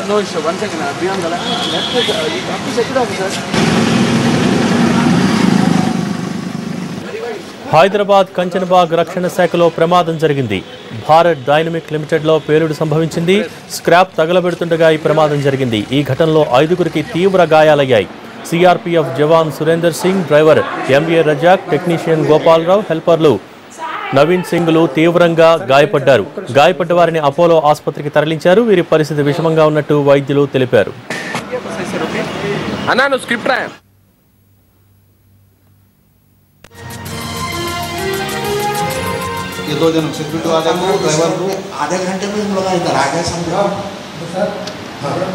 No issue. 1 second. Beyond the left. Hyderabad Kanchanbagh రక్షణ శాఖలో ప్రమాదం జరిగింది. భారత్ డైనమిక్ లిమిటెడ్లో పేలుడు సంభవించింది. స్క్రాప్ తగలబెడుతుండగా ఈ ప్రమాదం జరిగింది. ఈ ఘటనలో 5గురికి తీవ్ర గాయాలయ్యాయి. CRPF jawan Surender Singh, driver MA Razak, technician Gopalarao, హెల్పర్లు నవీన్ సింగ్లు తీవ్రంగా గాయపడ్డారు. గాయపడ్డ వారిని అపోలో ఆసుపత్రికి తరలించారు. వీరి పరిస్థితి విషమంగా ఉన్నట్టు వైద్యులు తెలిపారు. ये 2 जन सिक्योरिटी वाले को ड्राइवर को आधे घंटे में हम लोग इधर आ गए समझो सर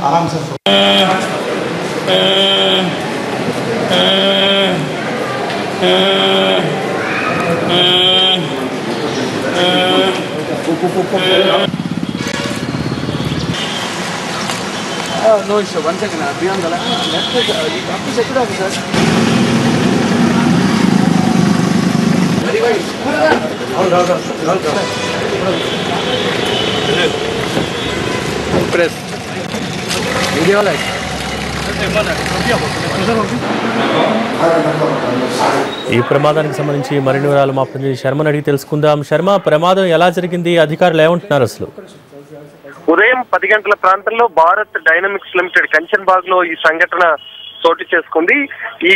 आराम से No issue. 1 second. Beyond the left. Security officer. Press. Video like. ఈ ప్రమాదానికి సంబంధించి మరిన్ని వివరాలు మా ప్రతినిధి శర్మని అడిగి తెలుసుకుందాం. శర్మ, ప్రమాదం ఎలా జరిగింది? అధికారులు ఏమంటున్నారు? అసలు ఉదయం 10 గంటల ప్రాంతంలో భారత్ డైనమిక్స్ లిమిటెడ్ కంచన్బాగ్ లో ఈ సంఘటన చోటు చేసుకుంది. ఈ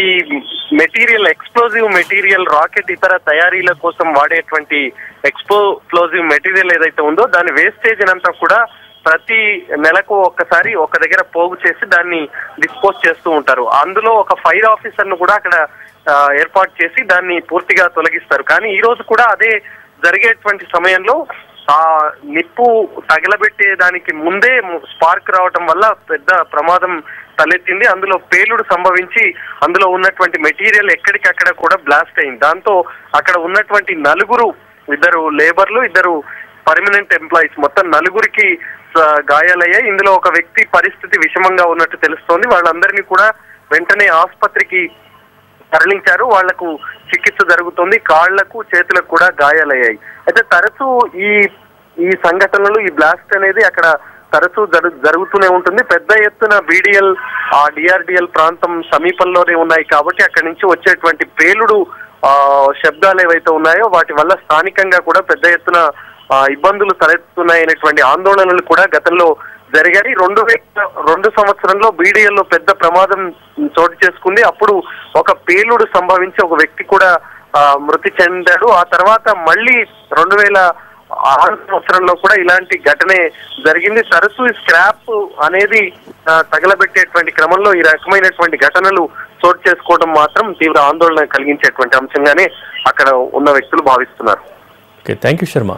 మెటీరియల్, ఎక్స్ప్లోజివ్ మెటీరియల్, రాకెట్ ఇతర తయారీల కోసం వాడేటువంటి ఎక్స్ప్లోజివ్ మెటీరియల్ ఏదైతే ఉందో దాని వేస్టేజ్ అంతా కూడా ప్రతి నెలకు ఒక్కసారి ఒక దగ్గర పోగు చేసి దాన్ని డిస్పోజ్ చేస్తూ ఉంటారు. అందులో ఒక ఫైర్ ఆఫీసర్ ను కూడా అక్కడ ఏర్పాటు చేసి దాన్ని పూర్తిగా తొలగిస్తారు. కానీ ఈ రోజు కూడా అదే జరిగేటువంటి సమయంలో ఆ నిప్పు తగలబెట్టే దానికి ముందే స్పార్క్ రావటం వల్ల పెద్ద ప్రమాదం తలెత్తింది. అందులో పేలుడు సంభవించి అందులో ఉన్నటువంటి మెటీరియల్ ఎక్కడికక్కడ కూడా బ్లాస్ట్ అయింది. దాంతో అక్కడ ఉన్నటువంటి 4 ఇద్దరు లేబర్లు, 2 పర్మనెంట్ ఎంప్లాయీస్, మొత్తం 4గురికి గాయాలయ్యాయి. ఇందులో ఒక వ్యక్తి పరిస్థితి విషమంగా ఉన్నట్టు తెలుస్తోంది. వాళ్ళందరినీ కూడా వెంటనే ఆసుపత్రికి తరలించారు. వాళ్లకు చికిత్స జరుగుతుంది. కాళ్లకు, చేతులకు కూడా గాయాలయ్యాయి. అయితే తరచూ ఈ సంఘటనలు, ఈ బ్లాస్ట్ అనేది అక్కడ తరచూ జరుగుతూనే ఉంటుంది. పెద్ద ఎత్తున BDL, DRDL ప్రాంతం సమీపంలోనే ఉన్నాయి కాబట్టి అక్కడి నుంచి వచ్చేటువంటి పేలుడు శబ్దాలు ఏవైతే ఉన్నాయో వాటి వల్ల స్థానికంగా కూడా పెద్ద ఎత్తున ఇబ్బందులు తలెత్తున్నాయనేటువంటి ఆందోళనలు కూడా గతంలో జరిగాయి. 2002 సంవత్సరంలో BDL లో పెద్ద ప్రమాదం చోటు చేసుకుంది. అప్పుడు ఒక పేలుడు సంభవించి ఒక వ్యక్తి కూడా మృతి చెందాడు. ఆ తర్వాత మళ్ళీ 2006 సంవత్సరంలో కూడా ఇలాంటి ఘటనే జరిగింది. తరచూ స్క్రాప్ అనేది తగలబెట్టేటువంటి క్రమంలో ఈ రకమైనటువంటి ఘటనలు చోటు చేసుకోవడం మాత్రం తీవ్ర ఆందోళన కలిగించేటువంటి అంశంగానే అక్కడ ఉన్న వ్యక్తులు భావిస్తున్నారు. Thank you Sharma.